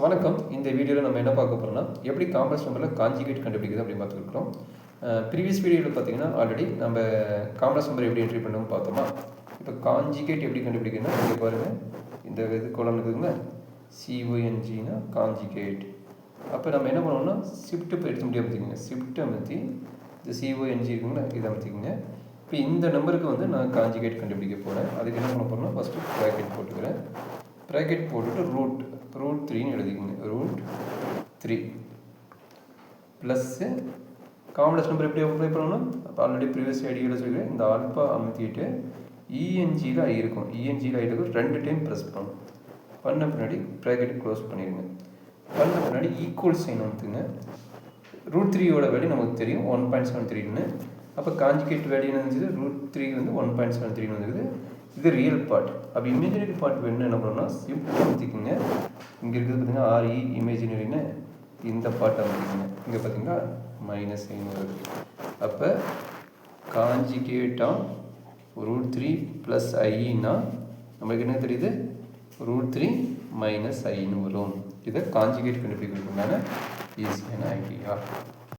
வணக்கம். இந்த வீடியோவில் நம்ம என்ன பார்க்க போகிறோம்னா எப்படி காம்ப்ளெக்ஸ் நம்பரில் காஞ்சிகேட் கண்டுபிடிக்குது அப்படின்னு பார்த்துருக்கோம். ப்ரீவியஸ் வீடியோவில் பார்த்தீங்கன்னா ஆல்ரெடி நம்ம காம்ப்ளெக்ஸ் நம்பர் எப்படி என்ட்ரி பண்ணணும்னு பார்த்தோமா. இப்போ காஞ்சிகேட் எப்படி கண்டுபிடிக்கணும்னா இங்கே பாருங்கள், இந்த இது கோலம் இருக்குதுங்க, சிஓஎன்ஜினா காஞ்சிகேட். அப்போ நம்ம என்ன பண்ணோம்னா ஷிஃப்ட்டு எடுத்து முடியாது பார்த்திங்க, ஷிஃப்ட் அமர்த்தி இந்த சிஓஎன்ஜி இருக்குங்களா இதை அமர்த்திக்கங்க. இப்போ இந்த நம்பருக்கு வந்து நான் காஞ்சிகேட் கண்டுபிடிக்க போகிறேன். அதுக்கு என்ன பண்ண போகிறோம்னா ஃபஸ்ட்டு ப்ராக்கெட் போட்டுக்கிறேன். ப்ராக்கெட் போட்டுட்டு ரூட் 3ன்னு எழுதிக்கோங்க. ரூட் 3 ப்ளஸ்ஸு காம்ப்ளெக்ஸ் நம்பர் எப்படி அப்ளை பண்ணணும். அப்போ ஆல்ரெடி ப்ரீவியஸ் ஐடியாவில் சொல்லிக்கிறேன். இந்த ஆல்பா அமுத்திட்டு இஎன்ஜியில் ஐ இருக்கும், இஎன்ஜியில் ஐ இருக்கும், 2 டைம் ப்ரெஸ் பண்ணணும். பண்ண பின்னாடி ப்ராக்கெட் க்ளோஸ் பண்ணிடுங்க. பண்ண பின்னாடி ஈக்குவல் சைன் வந்துங்க. ரூட் 3யோட வேல்யூ நமக்கு தெரியும் 1.73ன்னு. அப்போ காஞ்சிகேட் வேல்யூ என்ன இருந்துச்சு, ரூட் 3 வந்து 1.73ன்னு வந்துருக்குது. இது ரியல் பார்ட். அப்போ இமேஜினரி பார்ட் வேணும்னு என்ன பண்ணணும்னா ஷிஃப்ட் அமுத்திக்கோங்க. இங்கே இருக்குது பார்த்தீங்கன்னா ஆர்இ இமேஜினரின்னு இந்த பார்ட் அமுத்திக்கோங்க. இங்கே பார்த்தீங்கன்னா மைனஸ் சைன் வருது. அப்போ காஞ்சிகேட்டாக ரூட் 3 ப்ளஸ் ஐன்னா நம்மளுக்கு என்ன தெரியுது, ரூட் 3 மைனஸ் ஐன்னு வரும். இதை காஞ்சிகேட் கண்டுபிடிக்கிறதுக்கான ஈஸியான ஐடியா.